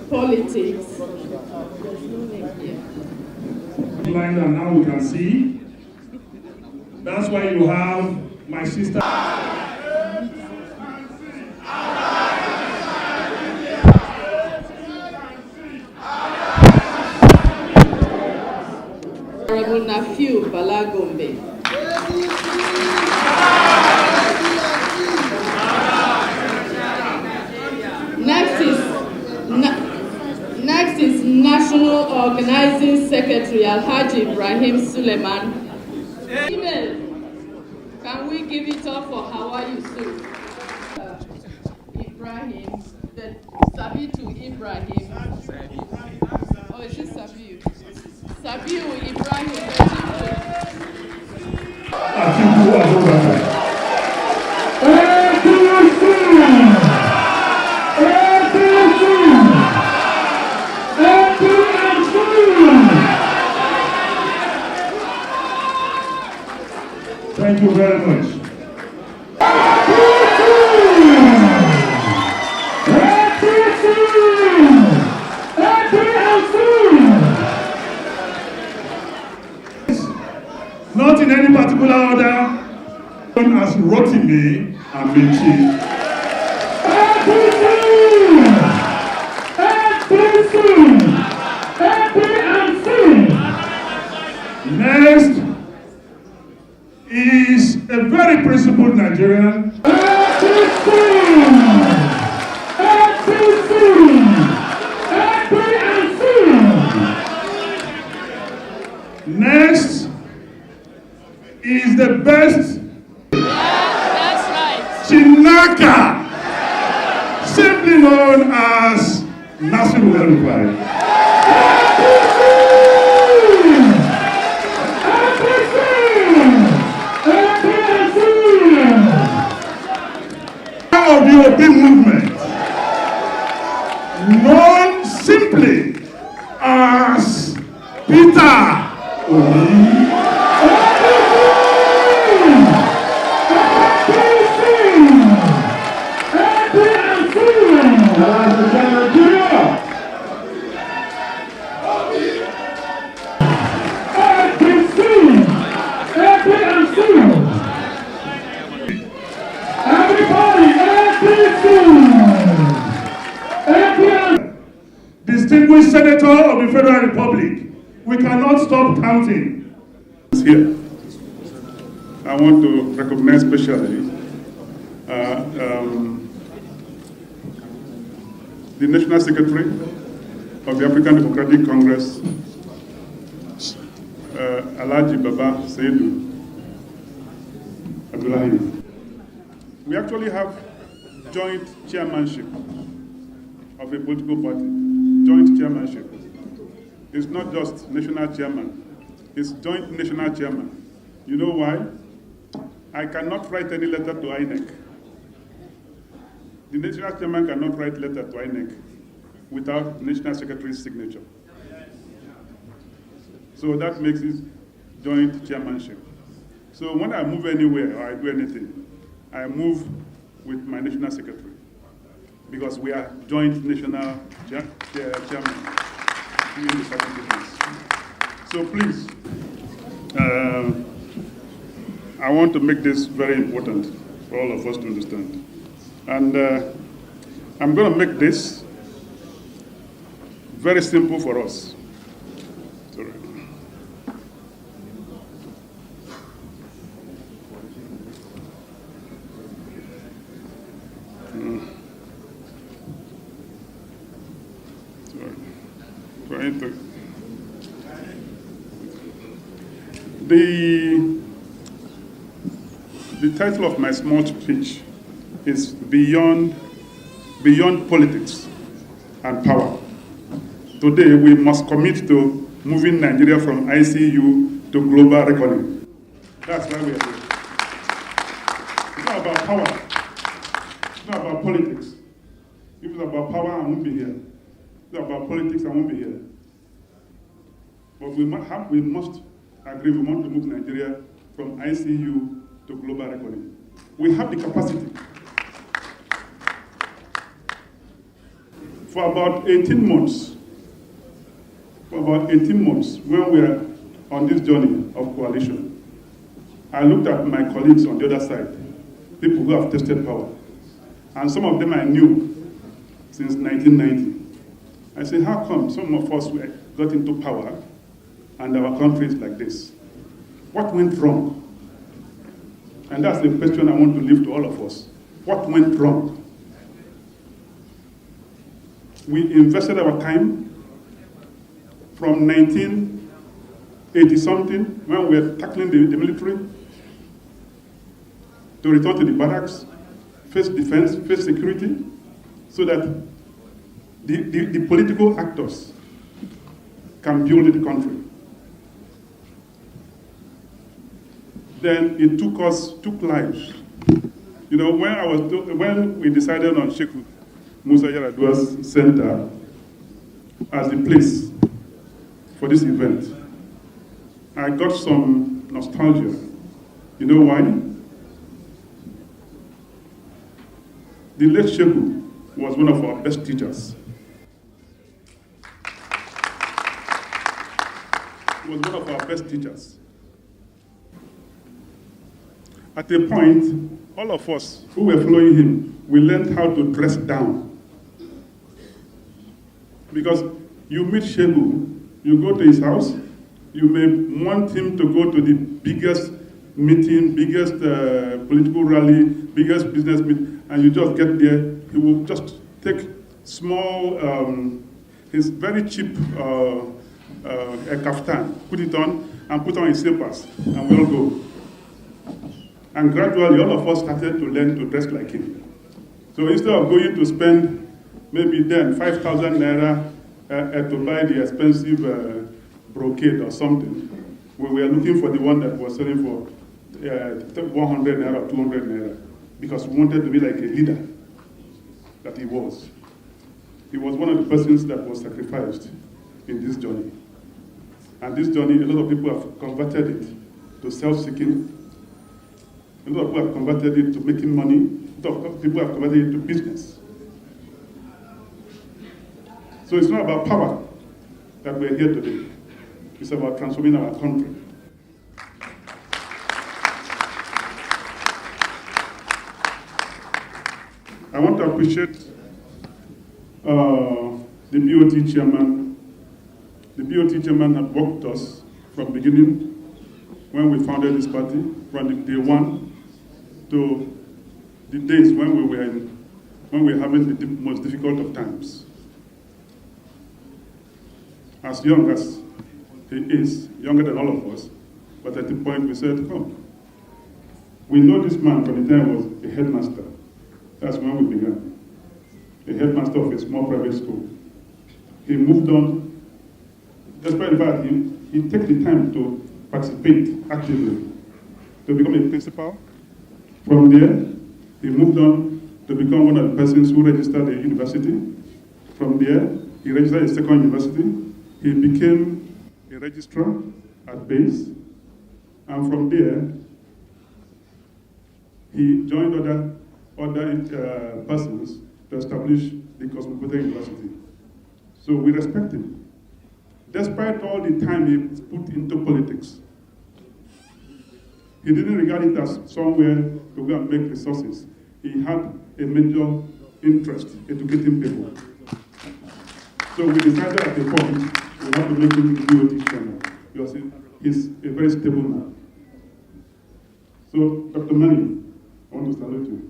politics. Blind and now we can see. That's why you have my sister. Honorable Nafiu Bala. Next is National Organizing Secretary Alhaji Ibrahim Suleiman. Email. Can we give it up for Hawa Yusuf? Ibrahim, the Sabitu Ibrahim. Oh, is it Sabiu? Sabiu Ibrahim. Thank you very much. Not in any particular order, as Rotimi and Michi. Next is a very principled Nigerian. Next is the best. That's right. Chinaka, simply known as Nafiu Bala. Of the Obi movement, known simply as Peter Obi. Distinguished Senator of the Federal Republic, we cannot stop counting. Here, I want to recognize specially the National Secretary of the African Democratic Congress, Alhaji Baba Seidu Abdullahi. We actually have joint chairmanship of a political party. Joint chairmanship. It's not just national chairman, it's joint national chairman. You know why? I cannot write any letter to INEC. The national chairman cannot write letter to INEC without national secretary's signature. So that makes it joint chairmanship. So when I move anywhere or I do anything, I move with my national secretary, because we are joint national chairman. So please, I want to make this very important for all of us to understand. And I'm going to make this very simple for us. Sorry. Trying to. The title of my small speech is Beyond Politics and Power. Today, we must commit to moving Nigeria from ICU to global reckoning. That's why we are here. It's not about power. It's not about politics. If it's about power, I won't be here. If it's about politics, I won't be here. But we must agree we want to move Nigeria from ICU to global reckoning. We have the capacity. For about 18 months, when we are on this journey of coalition, I looked at my colleagues on the other side, people who have tasted power, and some of them I knew since 1990. I said, how come some of us got into power and our country is like this? What went wrong? And that's the question I want to leave to all of us. What went wrong? We invested our time from 1980-something, when we were tackling the military, to return to the barracks, face defense, face security, so that the political actors can build the country. Then it took lives. You know, when we decided on Sheikh Musa Yar'Adua's Center as the place for this event, I got some nostalgia. You know why? The late Sheikh was one of our best teachers. He was one of our best teachers. At a point, all of us who were following him, we learned how to dress down. Because you meet Shehu, you go to his house, you may want him to go to the biggest meeting, biggest political rally, biggest business meeting, and you just get there, he will just take small, his very cheap a kaftan, put it on, and put on his slippers, and we'll go. And gradually, all of us started to learn to dress like him. So instead of going to spend maybe then 5,000 naira to buy the expensive brocade or something, we were looking for the one that was selling for 100 naira or 200 naira, because we wanted to be like a leader that he was. He was one of the persons that was sacrificed in this journey. And this journey, a lot of people have converted it to self-seeking. A lot of people have converted it to making money. A lot of people have converted it to business. So it's not about power that we're here today. It's about transforming our country. I want to appreciate the BOT chairman. The BOT chairman had worked with us from the beginning when we founded this party, from the day one to the days when we were having the most difficult of times. As young as he is, younger than all of us, but at the point we said, come. We know this man from the time he was a headmaster. That's when we began. A headmaster of a small private school. He moved on, despite the fact he took the time to participate actively, to become a principal. From there, he moved on to become one of the persons who registered a university. From there, he registered a second university. He became a registrar at base. And from there, he joined other persons to establish the Cosmopolitan University. So we respect him. Despite all the time he put into politics, he didn't regard it as somewhere to go and make resources. He had a major interest in educating people. So we decided at the point we have to make him the BOT chairman, because he's a very stable man. So, Dr. Mani, I want to salute you.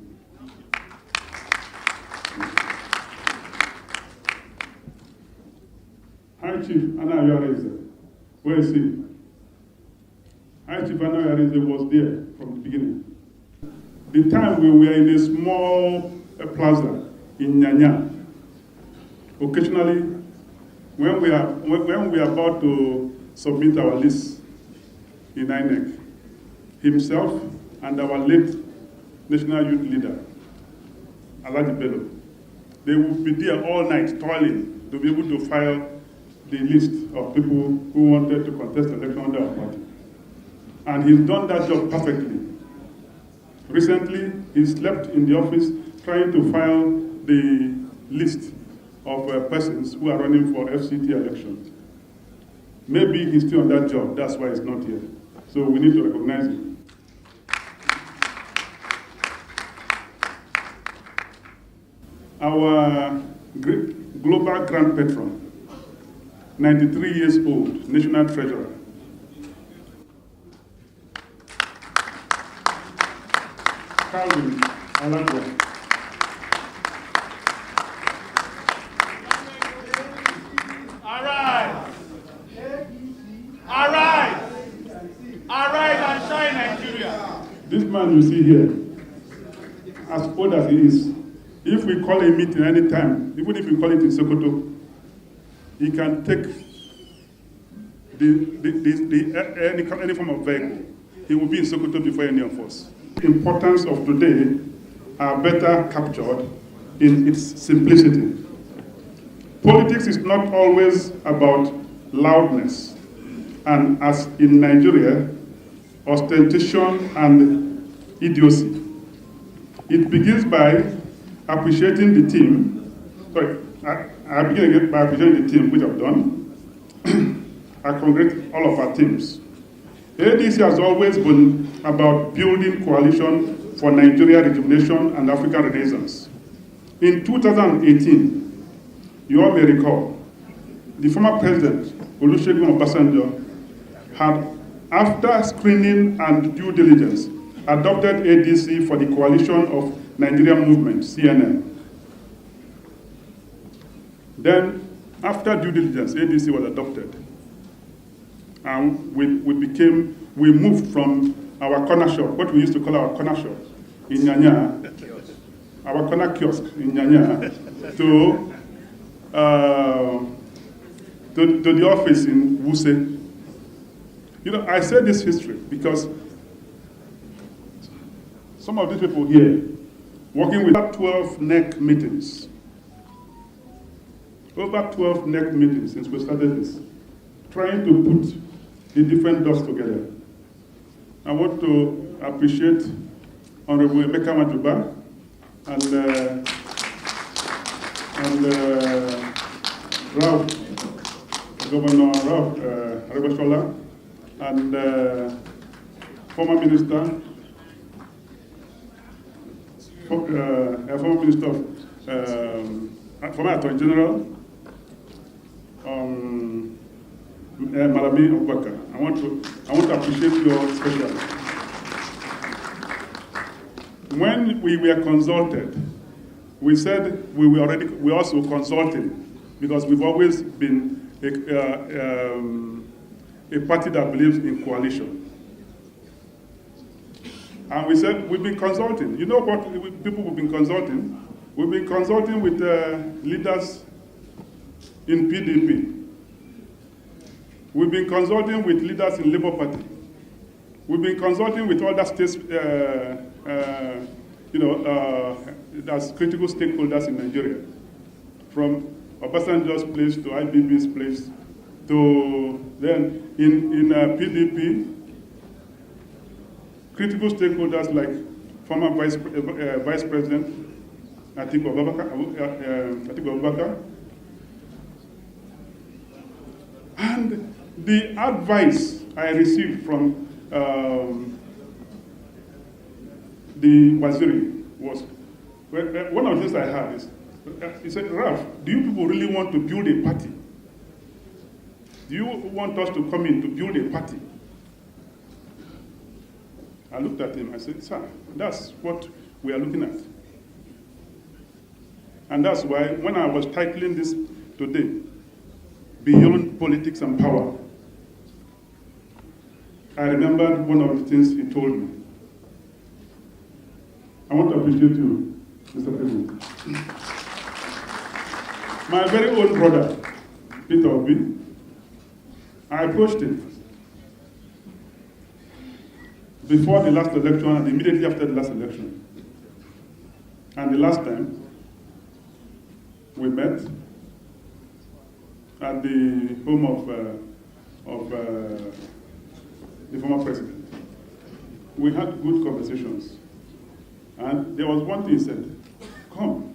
High Chief Anna Yareze, where is he? High Chief Anna Yareze was there from the beginning. The time we were in a small plaza in Nyanya, occasionally, when we are about to submit our list in INEC, himself and our late national youth leader, Alhaji Bello, they would be there all night toiling to be able to file the list of people who wanted to contest election under our party. And he's done that job perfectly. Recently, he slept in the office trying to file the list of persons who are running for FCT elections. Maybe he's still on that job, that's why he's not here. So we need to recognize him. Our global grand patron, 93 years old, national treasurer, Calvin Alagwa. Arise and shine, Nigeria. This man you see here, as old as he is, if we call a meeting anytime, even if we call it in Sokoto, he can take any form of vehicle. He will be in Sokoto before any of us. The importance of today are better captured in its simplicity. Politics is not always about loudness, and as in Nigeria, ostentation and idiocy. It begins by appreciating the team. Sorry, I begin again by appreciating the team, which I've done. I congratulate all of our teams. ADC has always been about building coalition for Nigeria rejuvenation and African renaissance. In 2018, you all may recall, the former president, Olusegun Obasanjo, had, after screening and due diligence, adopted ADC for the Coalition of Nigerian Movement, CNN. Then, after due diligence, ADC was adopted. And we moved from our corner shop, what we used to call our corner shop in Nyanya, our corner kiosk in Nyanya, to the office in Wuse. You know, I say this history because some of these people here, working with 12 NEC meetings, over 12 NEC meetings since we started this, trying to put the different dots together. I want to appreciate Honorable Emeka Majuba and Ralph, Governor Ralph Aregbesola, and former minister, former minister of, former Attorney General, Malami Abubakar. I want to appreciate you all especially. When we were consulted, we said we also consulted because we've always been a party that believes in coalition. And we said we've been consulting. You know what people we've been consulting? We've been consulting with leaders in PDP. We've been consulting with leaders in Labour Party. We've been consulting with other states, as critical stakeholders in Nigeria, from Obasanjo's place to IBB's place, to then in PDP, critical stakeholders like former Vice President Atiku Abubakar, and the advice I received from the Waziri was, one of the things I had is, he said, Ralph, do you people really want to build a party? Do you want us to come in to build a party? I looked at him, I said, sir, that's what we are looking at. And that's why when I was titling this today, Beyond Politics and Power, I remembered one of the things he told me. I want to appreciate you, Mr. President. My very own brother, Peter Obi, I approached him before the last election and immediately after the last election. And the last time, we met at the home of the former president. We had good conversations. And there was one thing he said, come,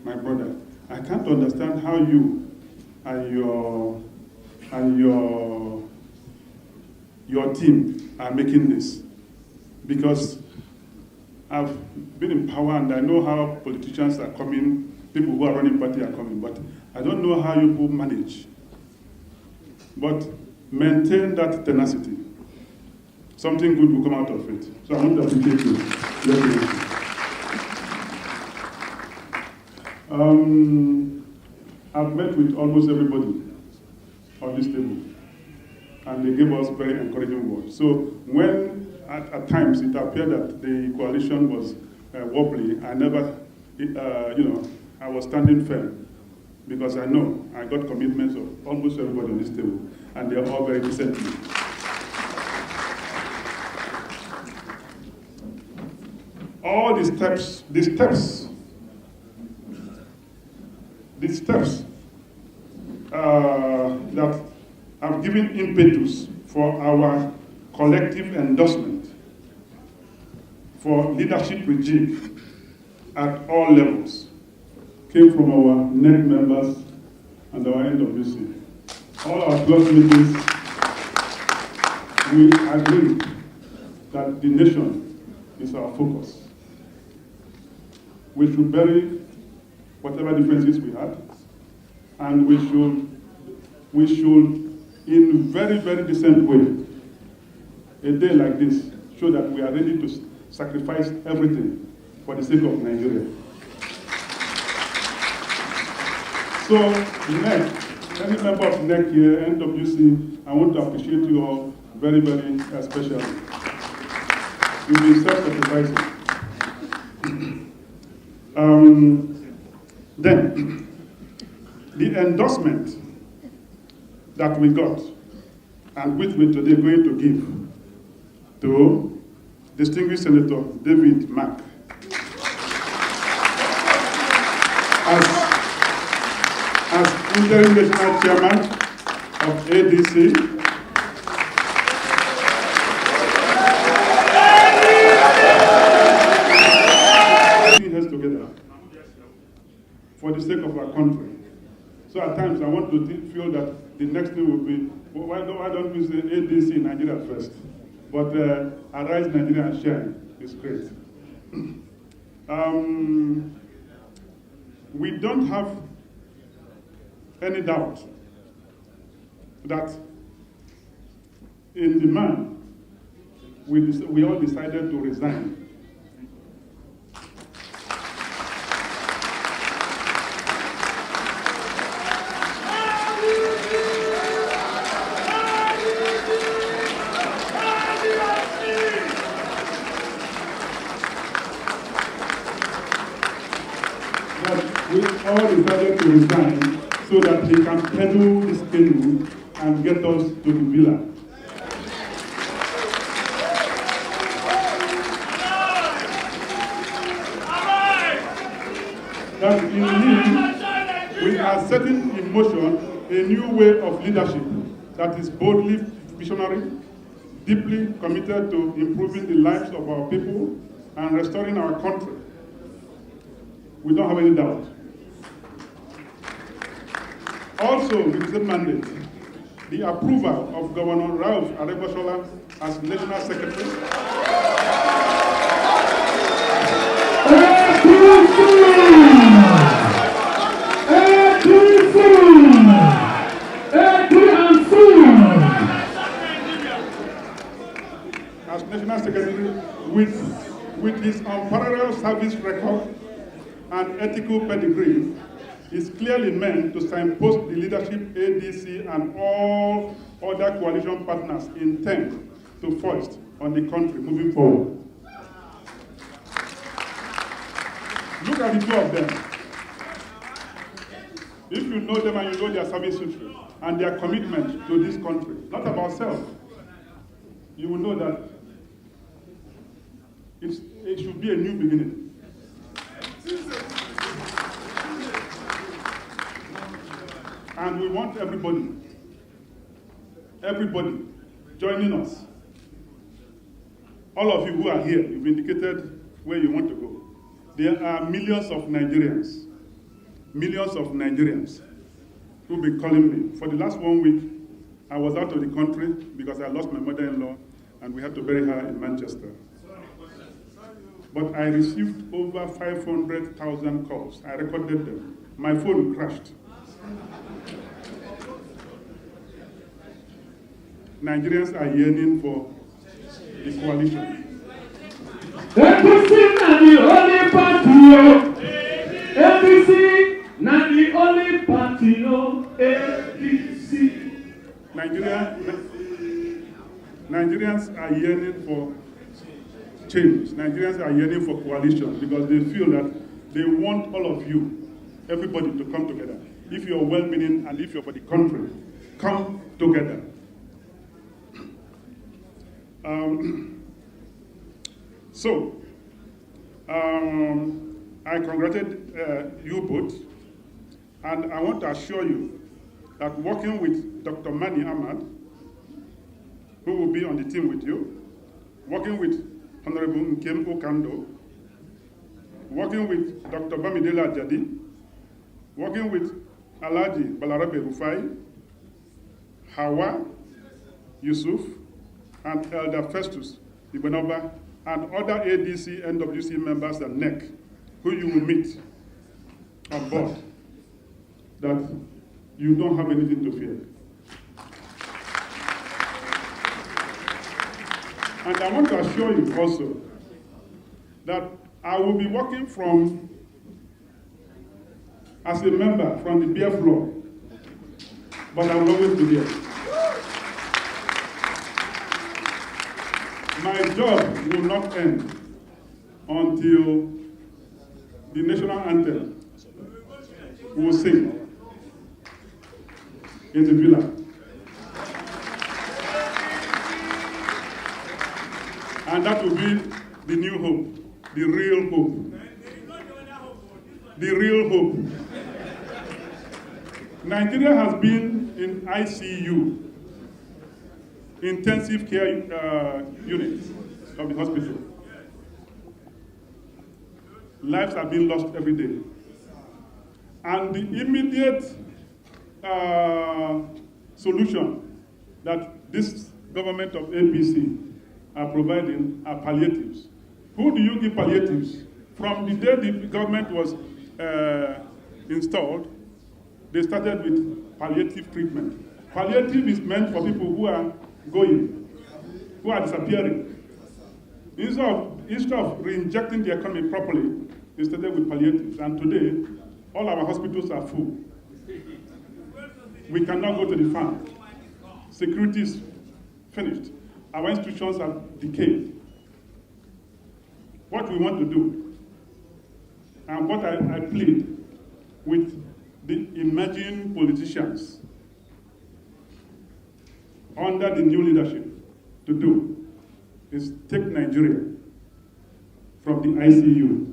my brother, I can't understand how you and your team are making this, because I've been in power and I know how politicians are coming, people who are running party are coming, but I don't know how you people manage. But maintain that tenacity. Something good will come out of it. So I want to appreciate you. I've met with almost everybody on this table, and they gave us very encouraging words. So when at times it appeared that the coalition was wobbly, I never, I was standing firm, because I know I got commitments of almost everybody on this table, and they are all very decent people. All the steps that have given impetus for our collective endorsement for leadership regime at all levels came from our NEC members and our NWC. All our close meetings, we agreed that the nation is our focus. We should bury whatever differences we had, and we should, in very, very decent way, a day like this, show that we are ready to sacrifice everything for the sake of Nigeria. So, NEC, any member of NEC here, NWC, I want to appreciate you all very, very especially. You've been self-sacrificing. Then, the endorsement that we got, and which we're today going to give to distinguished Senator David Mack as interim national chairman of ADC. Together for the sake of our country. So at times I want to feel that the next thing will be, why don't we say ADC Nigeria first? But Arise Nigeria and Shine is great. We don't have any doubt that in demand, we all decided to resign. We all decided to resign so that he can pedal this canoe and get us to the villa. That in him, we are setting in motion a new way of leadership that is boldly visionary, deeply committed to improving the lives of our people and restoring our country. We don't have any doubt. Also, with the mandate, the approval of Governor Ralph Aregbesola as National Secretary, as National Secretary with his unparalleled service record and ethical pedigree, is clearly meant to signpost the leadership ADC and all other coalition partners intend to foist on the country moving forward. Look at the two of them. If you know them and you know their service history and their commitment to this country, not about self, you will know that it should be a new beginning. And we want everybody joining us. All of you who are here, you've indicated where you want to go. There are millions of Nigerians millions of Nigerians who've been calling me. For the last 1 week, I was out of the country because I lost my mother-in-law and we had to bury her in Manchester. But I received over 500,000 calls. I recorded them. My phone crashed. Nigerians are yearning for the coalition. APC na the only party, oh. APC na the only party, oh. APC. Nigerians are yearning for change. Nigerians are yearning for coalition because they feel that they want all of you, everybody, to come together. If you're well-meaning and if you're for the country, come together. I congratulate you both, and I want to assure you that working with Dr. Mani Ahmad, who will be on the team with you, working with Honorable Nkem Okando, working with Dr. Bamidele Ajadi, working with Alhaji Balarabe Rufai, Hawa Yusuf, and Elder Festus Ibenoba, and other ADC, NWC members and NEC, who you will meet on board, that you don't have anything to fear. And I want to assure you also that I will be working as a member from the bare floor, but I will always be there. My job will not end until the national anthem will sing in the villa. And that will be the new hope, the real hope. The real hope. Nigeria has been in ICU, intensive care unit of the hospital. Lives are being lost every day. And the immediate solution that this government of APC are providing are palliatives. Who do you give palliatives? From the day the government was installed, they started with palliative treatment. Palliative is meant for people who are going, who are disappearing. Instead of re-injecting the economy properly, they started with palliatives. And today, all our hospitals are full. We cannot go to the farm. Security is finished. Our institutions have decayed. What we want to do, and what I plead with the emerging politicians under the new leadership to do, is take Nigeria from the ICU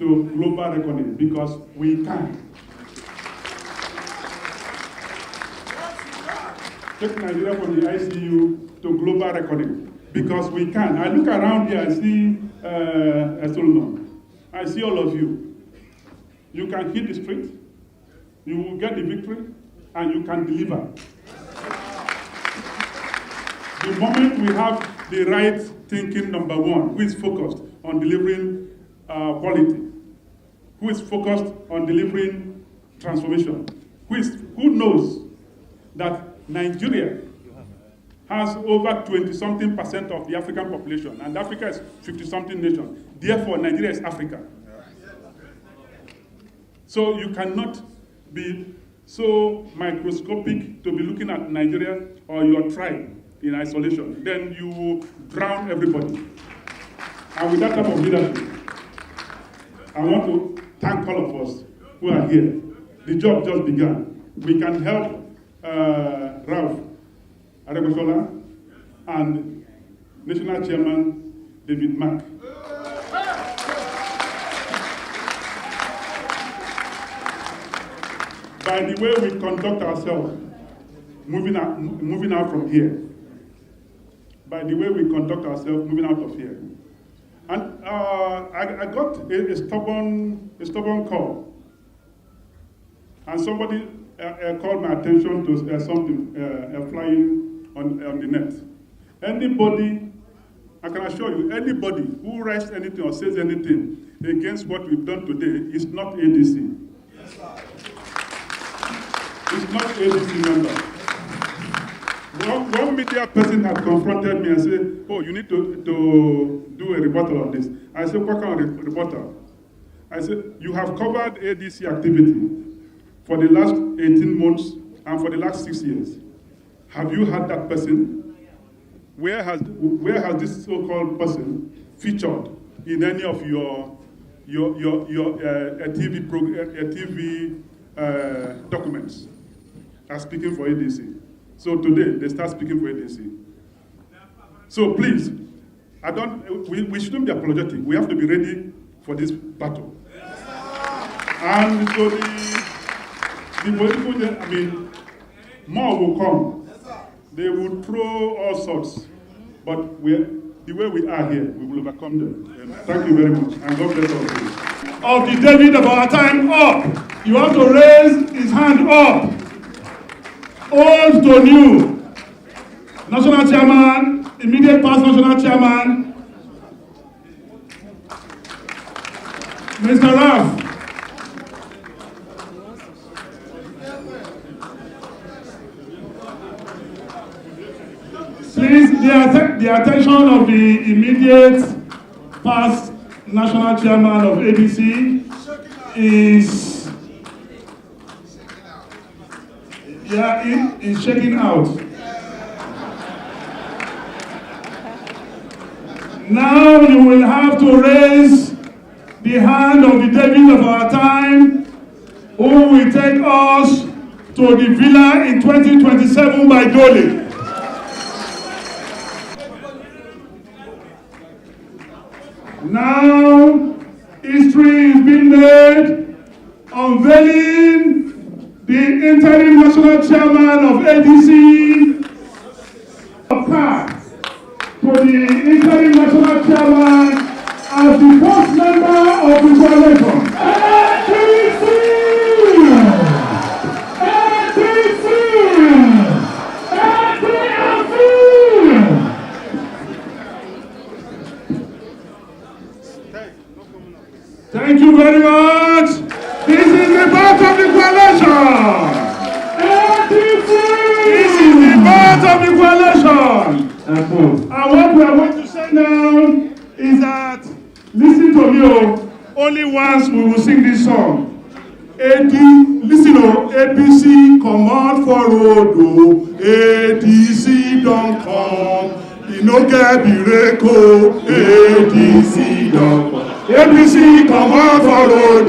to global reckoning, because we can. Take Nigeria from the ICU to global reckoning, because we can. I look around here, I see Solomon. I see all of you. You can hit the street, you will get the victory, and you can deliver. The moment we have the right thinking, number one, who is focused on delivering quality, who is focused on delivering transformation, who knows that Nigeria has over 20-something% of the African population, and Africa is 50-something nation. Therefore, Nigeria is Africa. So you cannot be so microscopic to be looking at Nigeria or your tribe in isolation. Then you will drown everybody. And with that type of leadership, I want to thank all of us who are here. The job just began. We can help Ralph Aregbesola and National Chairman David Mark. By the way we conduct ourselves, moving out from here. By the way we conduct ourselves, moving out of here. And I got a stubborn call And somebody called my attention to something flying on the net. Anybody, I can assure you, anybody who writes anything or says anything against what we've done today is not ADC. Yes, sir. It's not ADC member. One media person had confronted me and said, oh, you need to do a rebuttal on this. I said, what kind of rebuttal? I said, you have covered ADC activity for the last 18 months and for the last 6 years. Have you had that person? Where has this so-called person featured in any of your TV documents as speaking for ADC? So today, they start speaking for ADC. So please, we shouldn't be apologetic. We have to be ready for this battle. And so the political, I mean, more will come. They will throw all sorts. But the way we are here, we will overcome them. Thank you very much. And God bless all of you. Of the David of our time up. You have to raise his hand up. Old to new. National chairman, immediate past national chairman, Mr. Raf. Please, the attention of the immediate past national chairman of ABC is shaking out. Now you will have to raise the hand of the David of our time, who will take us to the villa in 2027 by Dole. Now, history is being made, unveiling the interim national chairman of ADC, of cards to the interim national chairman as the first member of the coalition. ADC! ADC! ADC! Thank you very much. This is the birth of the coalition. This is the birth of the coalition. And what we are going to say now is that, listen to me, only once we will sing this song. Listen, APC, come on for road, ADC don't come. You no get miracle, ADC don't come. APC, come on for road,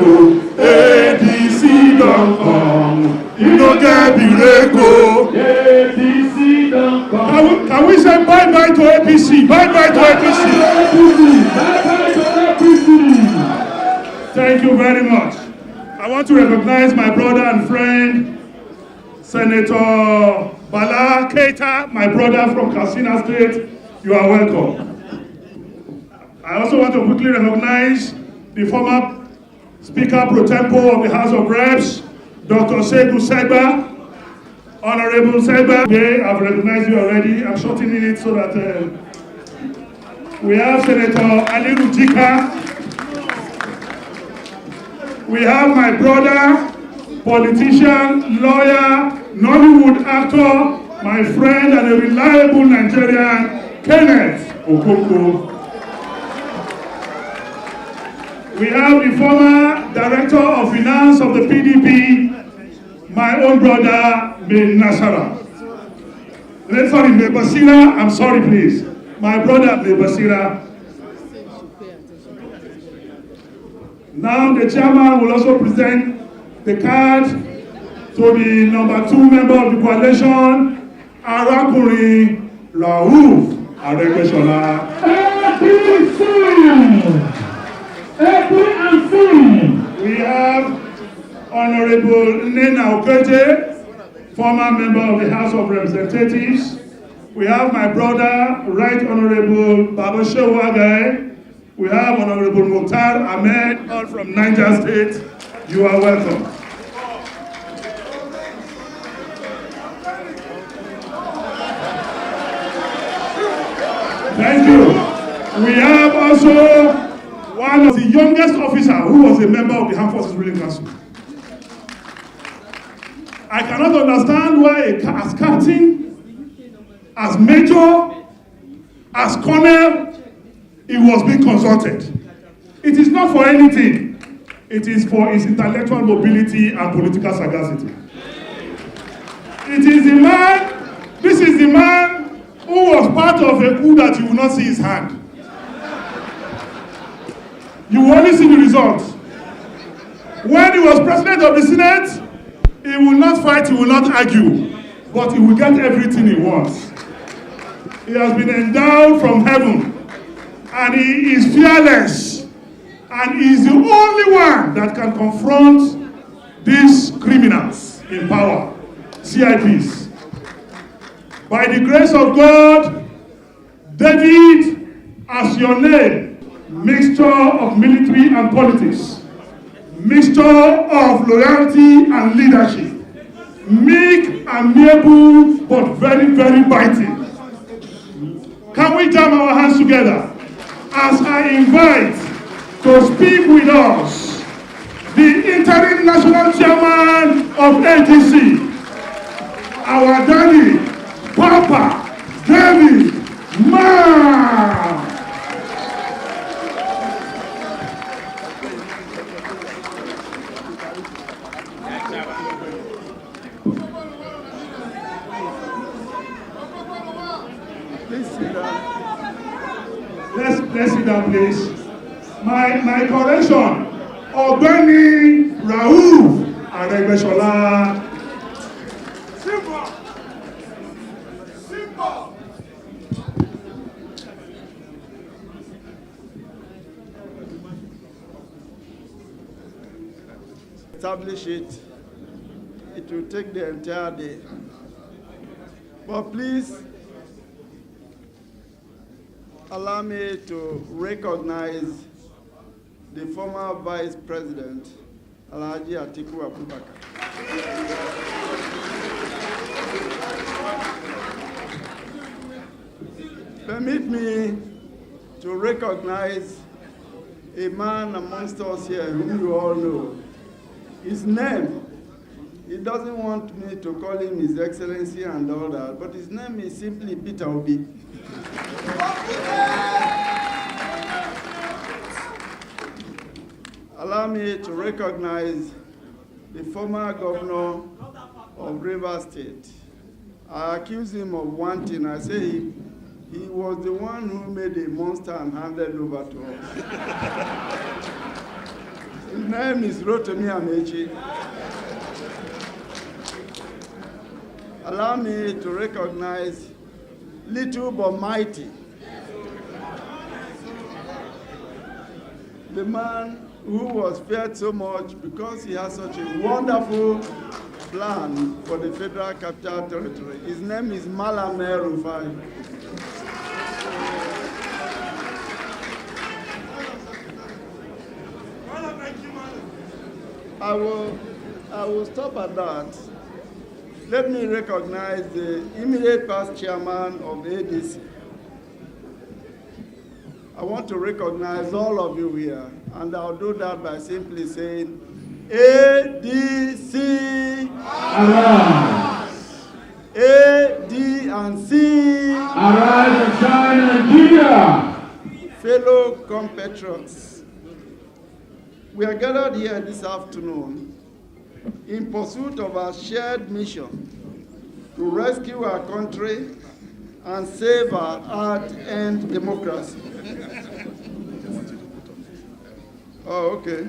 ADC don't come. You no get miracle, ADC don't come. Can we say bye-bye to APC? Bye-bye to APC. Bye-bye to APC. Thank you very much. I want to recognize my brother and friend, Senator Bala Keita, my brother from Katsina State. You are welcome. I also want to quickly recognize the former Speaker Pro Tempore of the House of Reps, Dr. Segun Segba. Honorable Segba, okay, I've recognized you already. I'm shortening it so that we have Senator Ali Rujika. We have my brother, politician, lawyer, Nollywood actor, my friend and a reliable Nigerian, Kenneth Okoko. We have the former Director of Finance of the PDP, my own brother, May Nasara. Sorry, May Basira, I'm sorry please. My brother, May Basira. Now the chairman will also present the card to the number 2 member of the coalition, Arakuri Raouf Aregbesola. We have Honorable Nena Okeje, former member of the House of Representatives. We have my brother, Right Honorable Babashehu Agai. We have Honorable Mukhtar Ahmed, all from Niger State. You are welcome. Thank you. We have also one of the youngest officer who was a member of the Armed Forces Ruling Council. I cannot understand why as captain, as major, as colonel, he was being consulted. It is not for anything. It is for his intellectual mobility and political sagacity. It is the man, this is the man who was part of a coup that you will not see his hand. You will only see the results. When he was president of the Senate, he will not fight, he will not argue, but he will get everything he wants. He has been endowed from heaven, and he is fearless, and he is the only one that can confront these criminals in power, CIPs. By the grace of God, David, as your name, mixture of military and politics, mixture of loyalty and leadership, meek and amiable, but very, very biting. Can we jam our hands together as I invite to speak with us the interim national chairman of ADC, our daddy, Papa David Ma. Let's sit down, please. My correction, Ọ̀gbẹ́ni Rauf Arẹ́gbẹ́ṣọlá. Establish it. It will take the entire day. But please allow me to recognize the former Vice President, Alhaji Atiku Abubakar. Permit me to recognize a man amongst us here whom you all know. His name, he doesn't want me to call him His Excellency and all that, but his name is simply Peter Obi. Allow me to recognize the former governor of Rivers State. I accuse him of one thing. I say he was the one who made a monster and handed over to us. His name is Rotimi Amechi. Allow me to recognize little but mighty, the man who was feared so much because he has such a wonderful plan for the Federal Capital Territory. His name is Malam Rufai. I will stop at that. Let me recognize the immediate past chairman of the ADC. I want to recognize all of you here, and I'll do that by simply saying, ADC, Arise! A, D, and C, Arise and shine, Nigeria! Fellow compatriots, we are gathered here this afternoon in pursuit of our shared mission to rescue our country and save our hard-earned democracy. Oh, okay.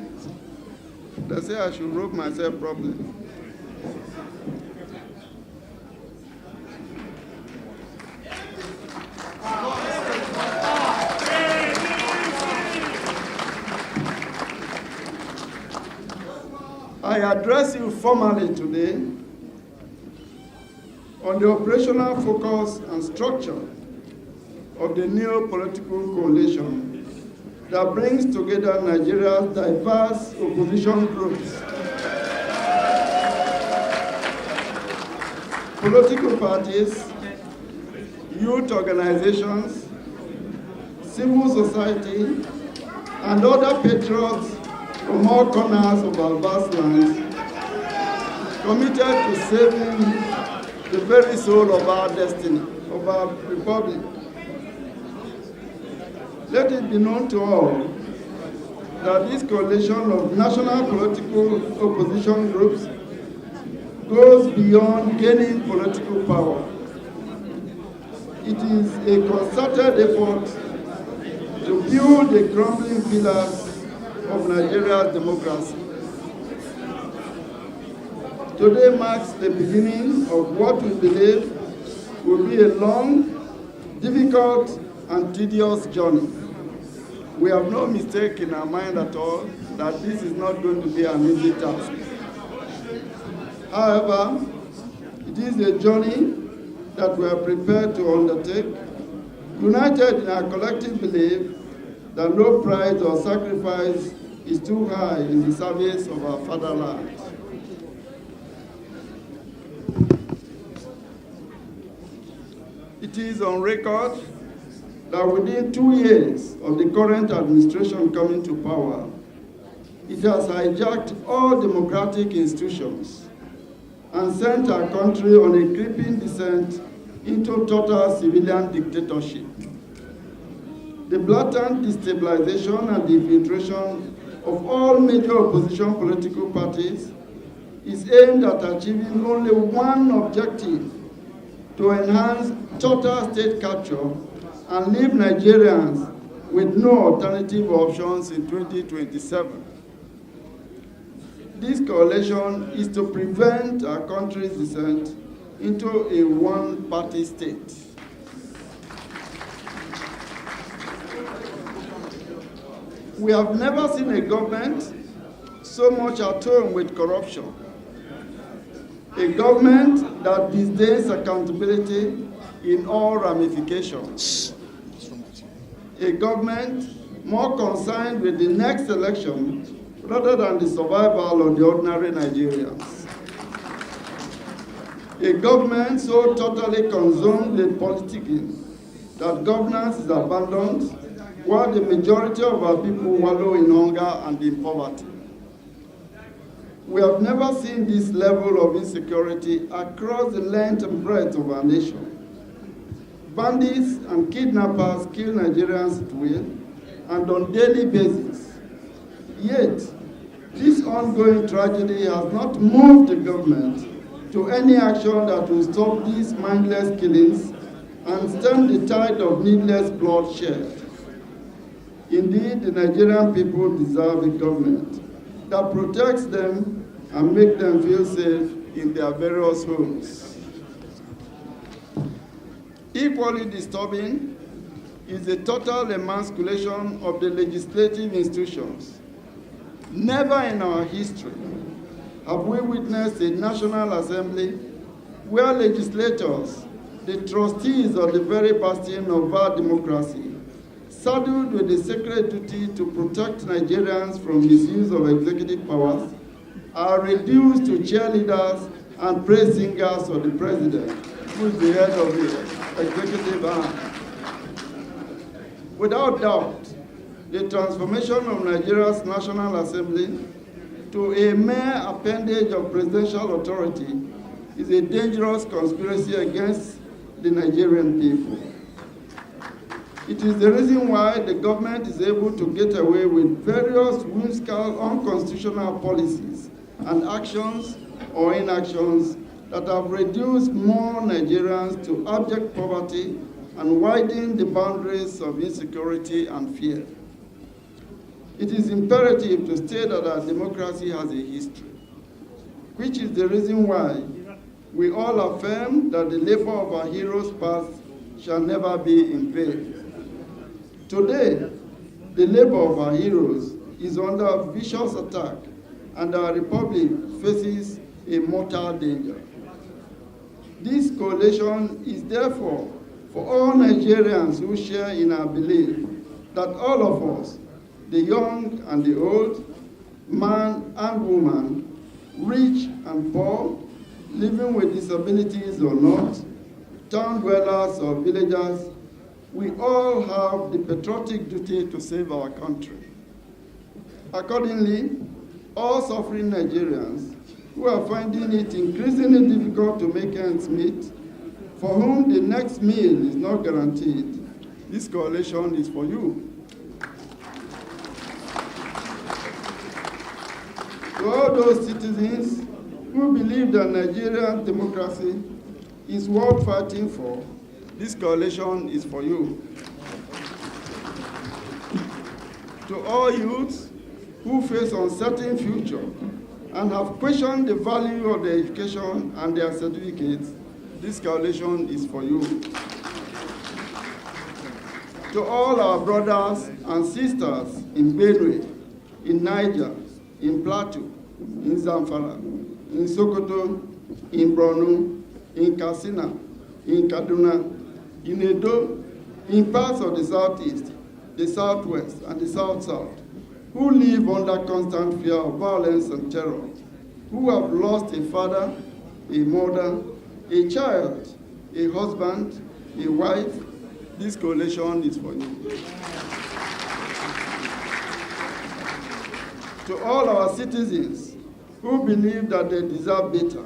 They say I should rope myself properly. I address you formally today on the operational focus and structure of the new political coalition that brings together Nigeria's diverse opposition groups, political parties, youth organizations, civil society, and other patriots from all corners of our vast land, committed to saving the very soul of our destiny, of our republic. Let it be known to all that this coalition of national political opposition groups goes beyond gaining political power. It is a concerted effort to build the crumbling pillars of Nigeria's democracy. Today marks the beginning of what we believe will be a long, difficult, and tedious journey. We have no mistake in our mind at all that this is not going to be an easy task. However, it is a journey that we are prepared to undertake, united in our collective belief that no price or sacrifice is too high in the service of our fatherland. It is on record that within 2 years of the current administration coming to power, it has hijacked all democratic institutions and sent our country on a creeping descent into total civilian dictatorship. The blatant destabilization and infiltration of all major opposition political parties is aimed at achieving only one objective: to enhance total state capture and leave Nigerians with no alternative options in 2027. This coalition is to prevent our country's descent into a one-party state. We have never seen a government so much at home with corruption. A government that disdains accountability in all ramifications. A government more concerned with the next election rather than the survival of the ordinary Nigerians. A government so totally consumed with politicking that governance is abandoned while the majority of our people wallow in hunger and in poverty. We have never seen this level of insecurity across the length and breadth of our nation. Bandits and kidnappers kill Nigerians at will and on a daily basis. Yet, this ongoing tragedy has not moved the government to any action that will stop these mindless killings and stem the tide of needless bloodshed. Indeed, the Nigerian people deserve a government that protects them and makes them feel safe in their various homes. Equally disturbing is the total emasculation of the legislative institutions. Never in our history have we witnessed a National Assembly where legislators, the trustees of the very bastion of our democracy, saddled with the sacred duty to protect Nigerians from misuse of executive powers, are reduced to cheerleaders and praise singers of the president, who is the head of the executive arm. Without doubt, the transformation of Nigeria's National Assembly to a mere appendage of presidential authority is a dangerous conspiracy against the Nigerian people. It is the reason why the government is able to get away with various whimsical, unconstitutional policies and actions or inactions that have reduced more Nigerians to abject poverty and widened the boundaries of insecurity and fear. It is imperative to state that our democracy has a history, which is the reason why we all affirm that the labor of our heroes past shall never be in vain. Today, the labor of our heroes is under vicious attack, and our republic faces a mortal danger. This coalition is therefore for all Nigerians who share in our belief that all of us, the young and the old, man and woman, rich and poor, living with disabilities or not, town dwellers or villagers, we all have the patriotic duty to save our country. Accordingly, all suffering Nigerians who are finding it increasingly difficult to make ends meet, for whom the next meal is not guaranteed, this coalition is for you. To all those citizens who believe that Nigerian democracy is worth fighting for, this coalition is for you. To all youths who face uncertain future and have questioned the value of their education and their certificates, this coalition is for you. To all our brothers and sisters in Benue, in Niger, in Plateau, in Zamfara, in Sokoto, in Borno, in Katsina, in Kaduna, in Edo, in parts of the southeast, the southwest, and the south-south, who live under constant fear of violence and terror, who have lost a father, a mother, a child, a husband, a wife, this coalition is for you. To all our citizens who believe that they deserve better,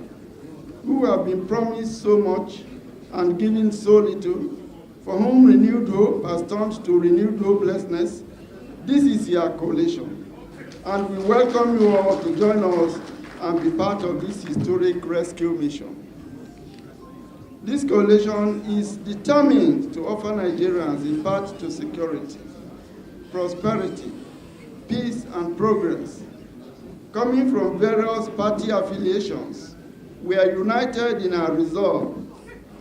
who have been promised so much and given so little, for whom renewed hope has turned to renewed hopelessness, this is your coalition. And we welcome you all to join us and be part of this historic rescue mission. This coalition is determined to offer Nigerians a path to security, prosperity, peace, and progress. Coming from various party affiliations, we are united in our resolve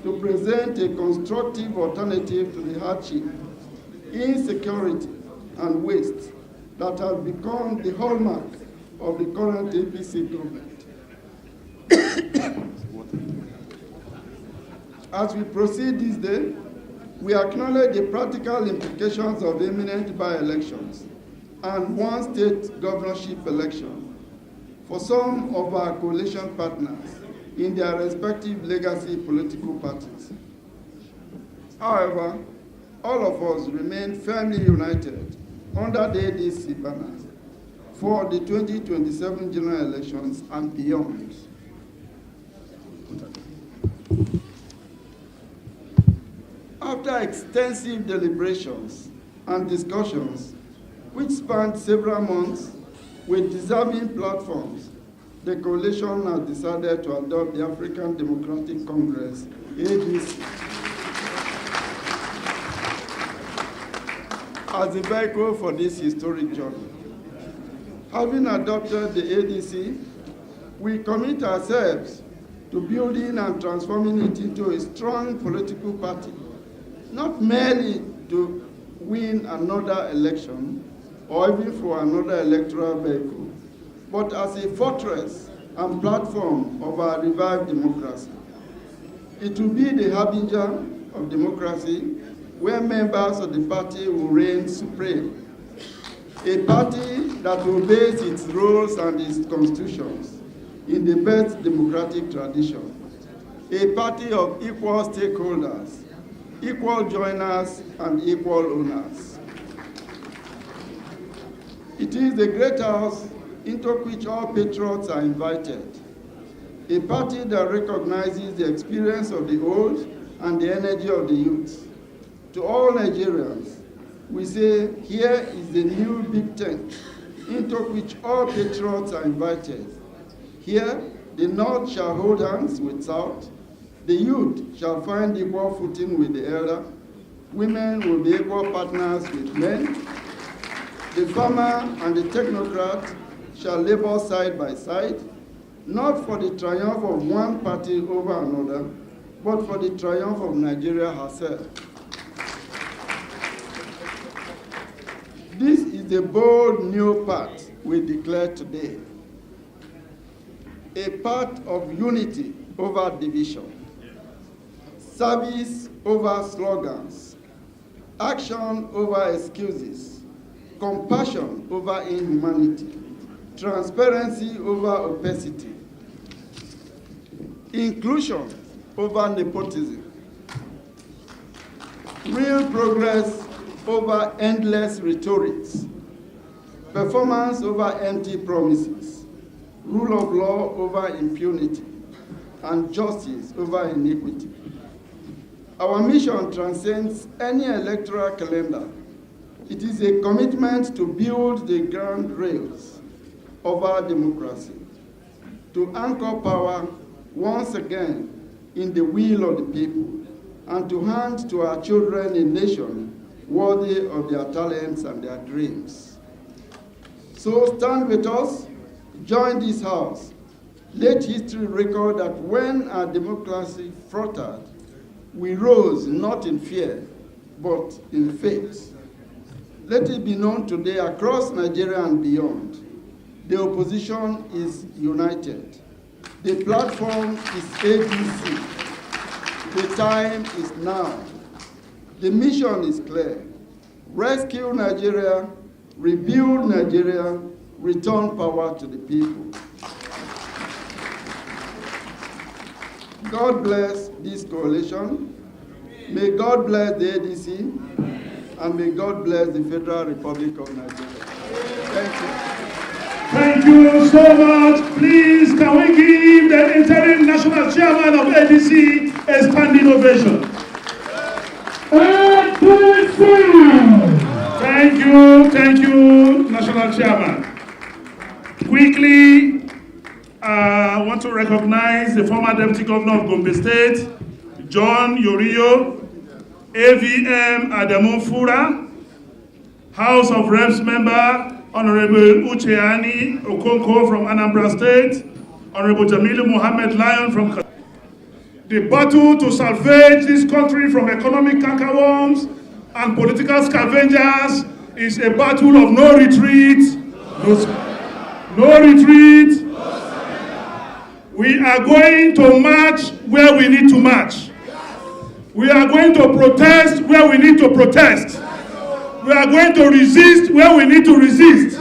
to present a constructive alternative to the hardship, insecurity, and waste that has become the hallmark of the current APC government. As we proceed this day, we acknowledge the practical implications of imminent by-elections and one state governorship election for some of our coalition partners in their respective legacy political parties. However, all of us remain firmly united under the ADC banner for the 2027 general elections and beyond. After extensive deliberations and discussions, which spanned several months with deserving platforms, the coalition has decided to adopt the African Democratic Congress, ADC, as the vehicle for this historic journey. Having adopted the ADC, we commit ourselves to building and transforming it into a strong political party, not merely to win another election or even for another electoral vehicle, but as a fortress and platform of our revived democracy. It will be the harbinger of democracy where members of the party will reign supreme. A party that obeys its rules and its constitutions in the best democratic tradition. A party of equal stakeholders, equal joiners, and equal owners. It is the great house into which all patriots are invited. A party that recognizes the experience of the old and the energy of the youth. To all Nigerians, we say, here is the new big tent into which all patriots are invited. Here, the North shall hold hands with South, the youth shall find equal footing with the elder, women will be equal partners with men, the farmer and the technocrat shall labor side by side, not for the triumph of one party over another, but for the triumph of Nigeria herself. This is the bold new path we declare today. A path of unity over division, service over slogans, action over excuses, compassion over inhumanity, transparency over opacity, inclusion over nepotism, real progress over endless rhetorics, performance over empty promises, rule of law over impunity, and justice over iniquity. Our mission transcends any electoral calendar. It is a commitment to build the ground rails of our democracy, to anchor power once again in the will of the people, and to hand to our children a nation worthy of their talents and their dreams. So stand with us, join this house. Let history record that when our democracy faltered, we rose not in fear, but in faith. Let it be known today across Nigeria and beyond, the opposition is united. The platform is ABC. The time is now. The mission is clear. Rescue Nigeria, rebuild Nigeria, return power to the people. God bless this coalition. May God bless the ADC, and may God bless the Federal Republic of Nigeria. Thank you. Thank you so much. Please, can we give the interim national chairman of ADC a standing ovation? Thank you, national chairman. Quickly, I want to recognize the former deputy governor of Gombe State, John Yorio, AVM Adamu Fura, House of Reps member, Honorable Ucheani Okonko from Anambra State, Honorable Jamilu Mohammed Lion from the battle to salvage this country from economic cankerworms and political scavengers is a battle of no retreat, no retreat. We are going to march where we need to march. We are going to protest where we need to protest. We are going to resist where we need to resist.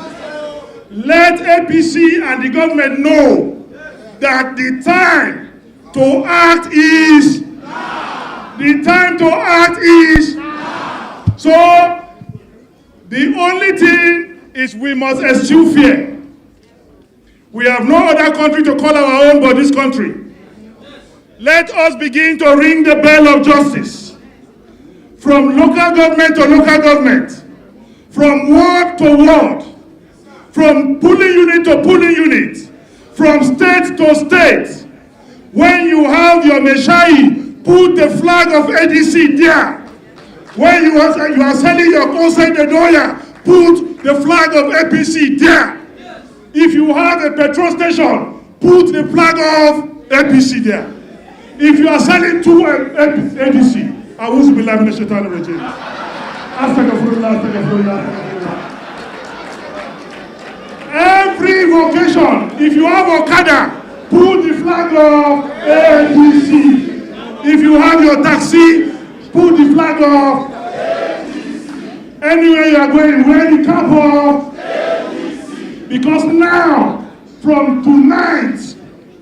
Let APC and the government know that the time to act is now. The time to act is now. So the only thing is we must eschew fear. We have no other country to call our own but this country. Let us begin to ring the bell of justice. From local government to local government, from ward to ward, from polling unit to polling unit, from state to state. When you have your Meshai, put the flag of ADC there. When you are selling your Conseil de Doya, put the flag of APC there. If you have a petrol station, put the flag of APC there. If you are selling to ADC, I will be living in the Shaitan regime. Every vocation, if you have Okada, put the flag of ADC. If you have your taxi, put the flag of ADC. Anywhere you are going, wear the cap of ADC. Because now, from tonight,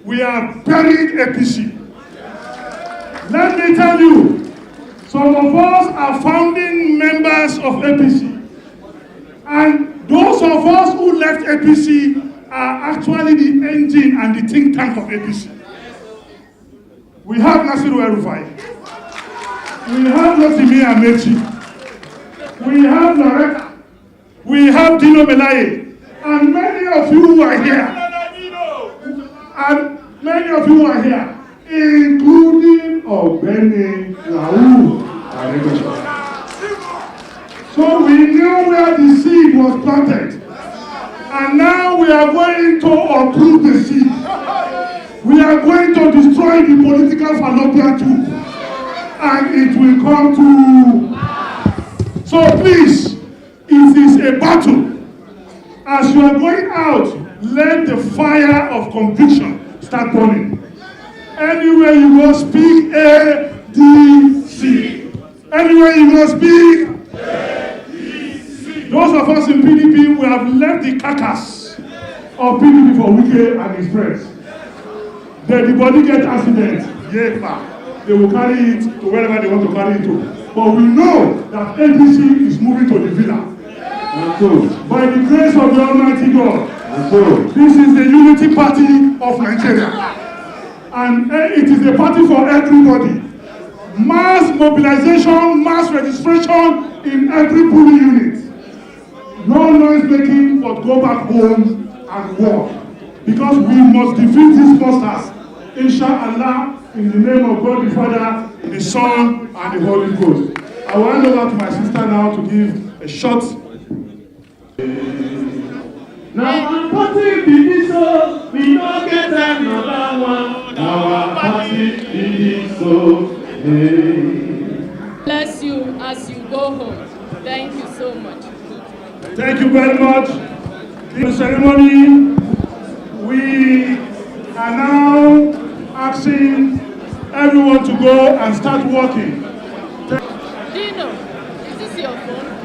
we have buried APC. Let me tell you, some of us are founding members of APC. And those of us who left APC are actually the engine and the think tank of APC. We have Nafiu Bala. We have Rotimi Amechi. We have Loretta. We have Dino Melaye. And many of you who are here. And many of you who are here. Including Ogbeni Raul. So we knew where the seed was planted. And now we are going to uproot the seed. We are going to destroy the political fallopian tube. And it will come to... So please, it is a battle. As you are going out, let the fire of conviction start burning. Anywhere you go, speak ADC. Anywhere you go, speak ADC. Those of us in PDP, we have left the carcass of PDP for Wike and his friends. Then the body gets accident. Yeah, they will carry it to wherever they want to carry it to. but we know that APC is moving to the villa. By the grace of the Almighty God, this is the unity party of Nigeria. And it is a party for everybody. Mass mobilization, mass registration in every polling unit. No noise making, but go back home and work. Because we must defeat these monsters. Inshallah, in the name of God the Father, the Son, and the Holy Ghost. I will hand over to my sister now to give a short. Now our party be so, we don't get another one. Now our party be so. Bless you as you go home. Thank you so much. Thank you very much. In the ceremony, we are now asking everyone to go and start working. Dino, is this your phone?